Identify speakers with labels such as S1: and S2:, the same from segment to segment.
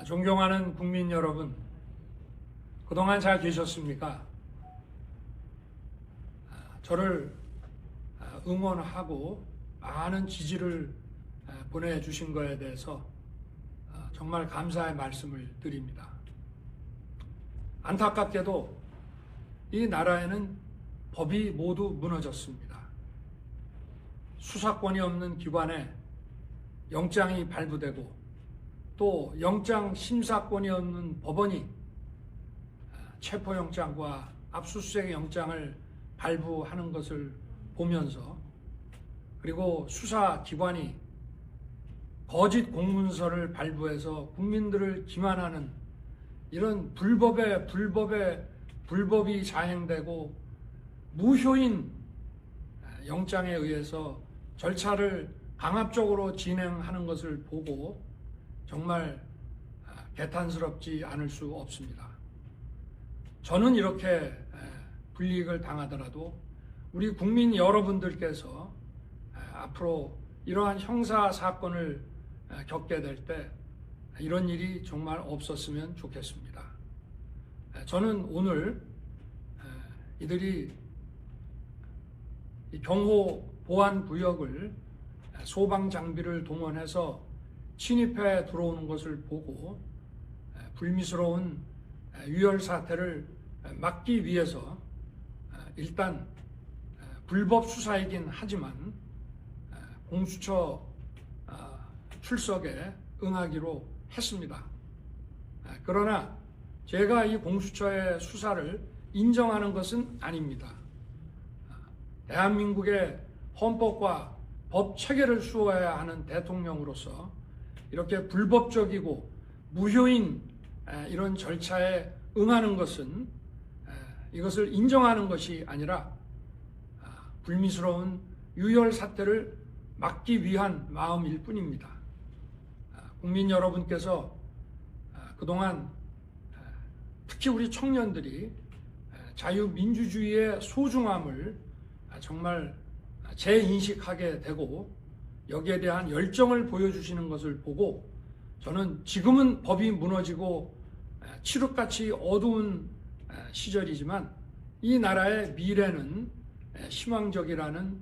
S1: 존경하는 국민 여러분, 그동안 잘 계셨습니까? 저를 응원하고 많은 지지를 보내주신 것에 대해서 정말 감사의 말씀을 드립니다. 안타깝게도 이 나라에는 법이 모두 무너졌습니다. 수사권이 없는 기관에 영장이 발부되고 또 영장 심사권이 없는 법원이 체포영장과 압수수색 영장을 발부하는 것을 보면서, 그리고 수사기관이 거짓 공문서를 발부해서 국민들을 기만하는 이런 불법이 자행되고 무효인 영장에 의해서 절차를 강압적으로 진행하는 것을 보고 정말 개탄스럽지 않을 수 없습니다. 저는 이렇게 불이익을 당하더라도 우리 국민 여러분들께서 앞으로 이러한 형사 사건을 겪게 될 때 이런 일이 정말 없었으면 좋겠습니다. 저는 오늘 이들이 경호 보안 구역을 소방 장비를 동원해서 침입해 들어오는 것을 보고 불미스러운 유혈 사태를 막기 위해서 일단 불법 수사이긴 하지만 공수처 출석에 응하기로 했습니다. 그러나 제가 이 공수처의 수사를 인정하는 것은 아닙니다. 대한민국의 헌법과 법 체계를 수호해야 하는 대통령으로서 이렇게 불법적이고 무효인 이런 절차에 응하는 것은 이것을 인정하는 것이 아니라 불미스러운 유혈 사태를 막기 위한 마음일 뿐입니다. 국민 여러분께서 그동안 특히 우리 청년들이 자유민주주의의 소중함을 정말 재인식하게 되고 여기에 대한 열정을 보여주시는 것을 보고 저는 지금은 법이 무너지고 칠흑같이 어두운 시절이지만 이 나라의 미래는 희망적이라는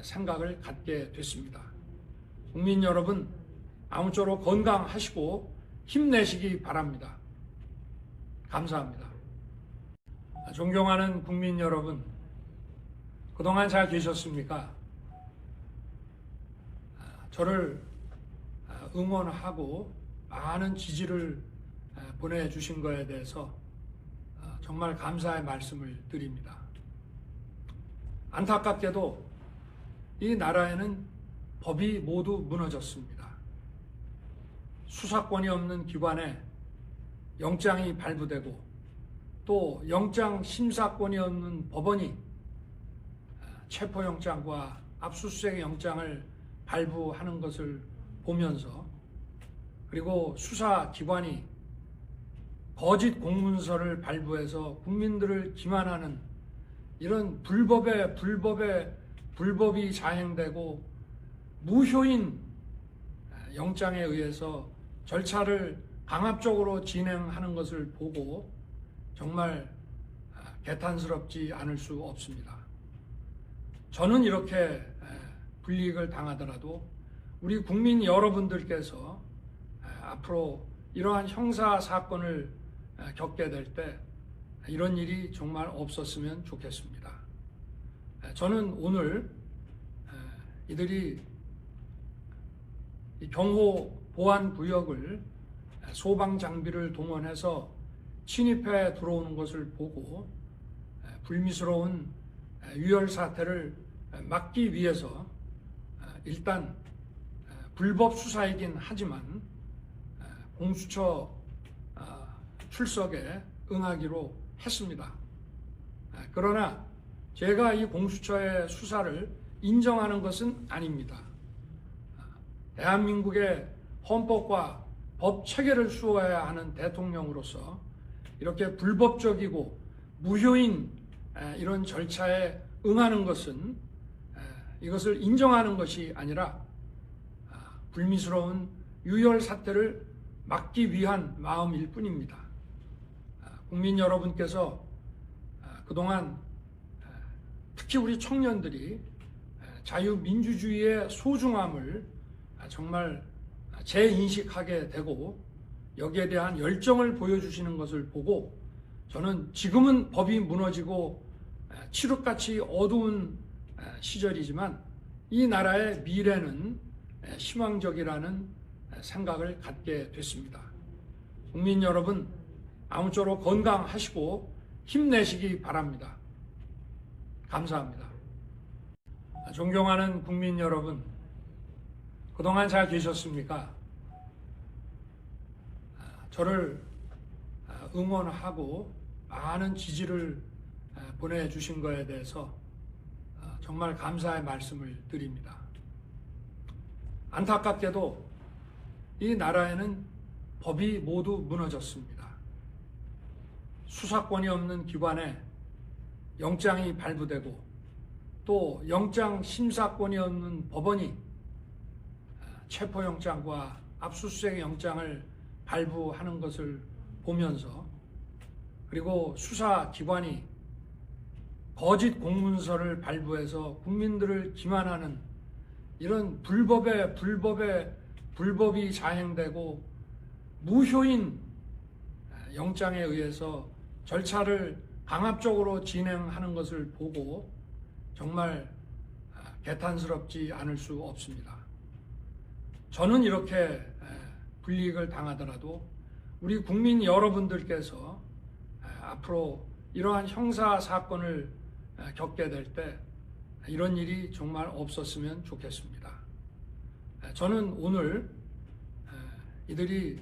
S1: 생각을 갖게 됐습니다. 국민 여러분, 아무쪼록 건강하시고 힘내시기 바랍니다. 감사합니다. 존경하는 국민 여러분, 그동안 잘 계셨습니까? 저를 응원하고 많은 지지를 보내주신 것에 대해서 정말 감사의 말씀을 드립니다. 안타깝게도 이 나라에는 법이 모두 무너졌습니다. 수사권이 없는 기관에 영장이 발부되고 또 영장 심사권이 없는 법원이 체포영장과 압수수색 영장을 발부하는 것을 보면서, 그리고 수사기관이 거짓 공문서를 발부해서 국민들을 기만하는 이런 불법이 자행되고 무효인 영장에 의해서 절차를 강압적으로 진행하는 것을 보고 정말 개탄스럽지 않을 수 없습니다. 저는 이렇게 불이익을 당하더라도 우리 국민 여러분들께서 앞으로 이러한 형사 사건을 겪게 될 때 이런 일이 정말 없었으면 좋겠습니다. 저는 오늘 이들이 경호 보안 구역을 소방 장비를 동원해서 침입해 들어오는 것을 보고 불미스러운 유혈 사태를 막기 위해서 일단 불법 수사이긴 하지만 공수처 출석에 응하기로 했습니다. 그러나 제가 이 공수처의 수사를 인정하는 것은 아닙니다. 대한민국의 헌법과 법 체계를 수호해야 하는 대통령으로서 이렇게 불법적이고 무효인 이런 절차에 응하는 것은 이것을 인정하는 것이 아니라 불미스러운 유혈 사태를 막기 위한 마음일 뿐입니다. 국민 여러분께서 그동안 특히 우리 청년들이 자유민주주의의 소중함을 정말 재인식하게 되고 여기에 대한 열정을 보여주시는 것을 보고 저는 지금은 법이 무너지고 칠흑같이 어두운 시절이지만 이 나라의 미래는 희망적이라는 생각을 갖게 됐습니다. 국민 여러분, 아무쪼록 건강하시고 힘내시기 바랍니다. 감사합니다. 존경하는 국민 여러분, 그동안 잘 계셨습니까? 저를 응원하고 많은 지지를 보내주신 것에 대해서 정말 감사의 말씀을 드립니다. 안타깝게도 이 나라에는 법이 모두 무너졌습니다. 수사권이 없는 기관에 영장이 발부되고 또 영장 심사권이 없는 법원이 체포영장과 압수수색 영장을 발부하는 것을 보면서 그리고 수사기관이 거짓 공문서를 발부해서 국민들을 기만하는 이런 불법이 자행되고 무효인 영장에 의해서 절차를 강압적으로 진행하는 것을 보고 정말 개탄스럽지 않을 수 없습니다. 저는 이렇게 불이익을 당하더라도 우리 국민 여러분들께서 앞으로 이러한 형사 사건을 겪게 될 때 이런 일이 정말 없었으면 좋겠습니다. 저는 오늘 이들이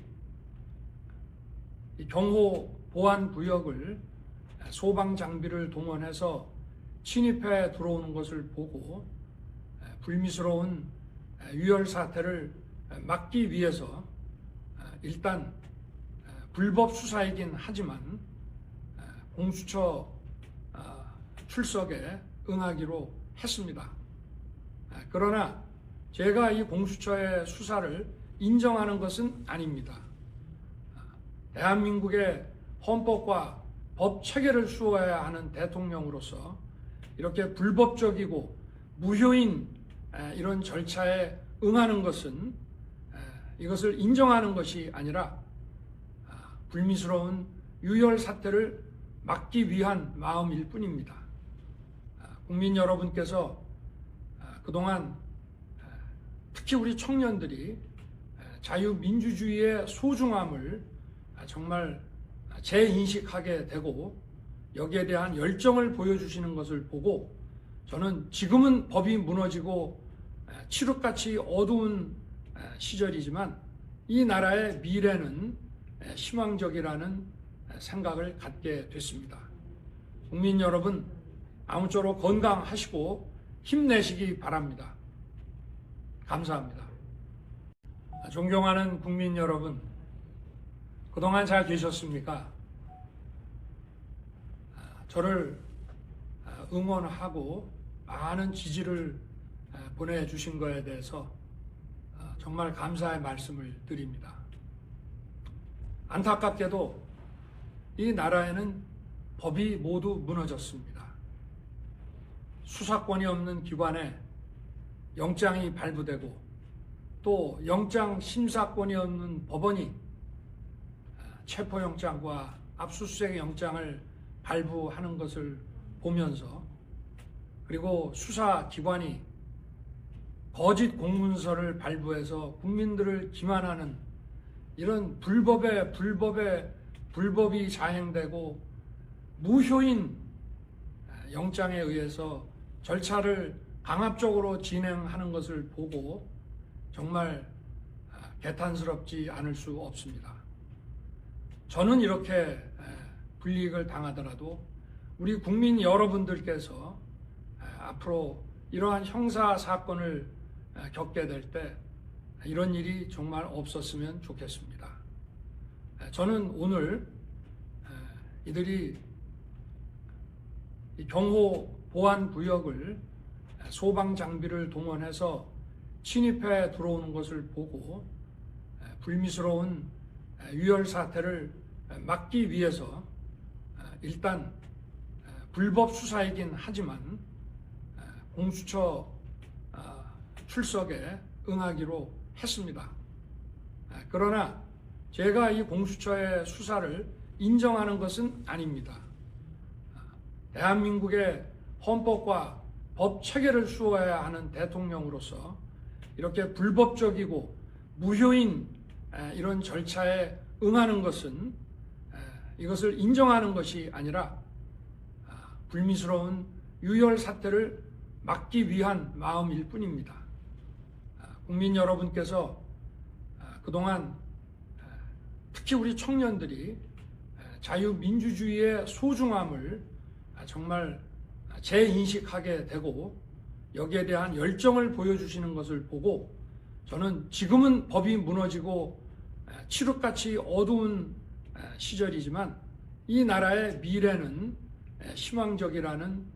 S1: 경호 보안 구역을 소방 장비를 동원해서 침입해 들어오는 것을 보고 불미스러운 유혈 사태를 막기 위해서 일단 불법 수사이긴 하지만 공수처 출석에 응하기로 했습니다. 그러나 제가 이 공수처의 수사를 인정하는 것은 아닙니다. 대한민국의 헌법과 법 체계를 수호해야 하는 대통령으로서 이렇게 불법적이고 무효인 이런 절차에 응하는 것은 이것을 인정하는 것이 아니라 불미스러운 유혈 사태를 막기 위한 마음일 뿐입니다. 국민 여러분께서 그동안 특히 우리 청년들이 자유민주주의의 소중함을 정말 재인식하게 되고 여기에 대한 열정을 보여주시는 것을 보고 저는 지금은 법이 무너지고 칠흑같이 어두운 시절이지만 이 나라의 미래는 희망적이라는 생각을 갖게 됐습니다. 국민 여러분, 아무쪼록 건강하시고 힘내시기 바랍니다. 감사합니다. 존경하는 국민 여러분, 그동안 잘 계셨습니까? 저를 응원하고 많은 지지를 보내주신 것에 대해서 정말 감사의 말씀을 드립니다. 안타깝게도 이 나라에는 법이 모두 무너졌습니다. 수사권이 없는 기관에 영장이 발부되고 또 영장 심사권이 없는 법원이 체포영장과 압수수색 영장을 발부하는 것을 보면서 그리고 수사기관이 거짓 공문서를 발부해서 국민들을 기만하는 이런 불법이 자행되고 무효인 영장에 의해서 절차를 강압적으로 진행하는 것을 보고 정말 개탄스럽지 않을 수 없습니다. 저는 이렇게 불이익을 당하더라도 우리 국민 여러분들께서 앞으로 이러한 형사 사건을 겪게 될 때 이런 일이 정말 없었으면 좋겠습니다. 저는 오늘 이들이 경호 보안 구역을 소방 장비를 동원해서 침입해 들어오는 것을 보고 불미스러운 유혈 사태를 막기 위해서 일단 불법 수사이긴 하지만 공수처 출석에 응하기로 했습니다. 그러나 제가 이 공수처의 수사를 인정하는 것은 아닙니다. 대한민국의 헌법과 법 체계를 수호해야 하는 대통령으로서 이렇게 불법적이고 무효인 이런 절차에 응하는 것은 이것을 인정하는 것이 아니라 불미스러운 유혈 사태를 막기 위한 마음일 뿐입니다. 국민 여러분께서 그동안 특히 우리 청년들이 자유민주주의의 소중함을 정말 재인식하게 되고 여기에 대한 열정을 보여주시는 것을 보고 저는 지금은 법이 무너지고 칠흑같이 어두운 시절이지만 이 나라의 미래는 희망적이라는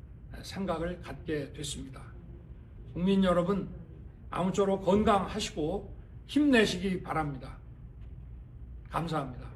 S1: 생각을 갖게 됐습니다. 국민 여러분, 아무쪼록 건강하시고 힘내시기 바랍니다. 감사합니다.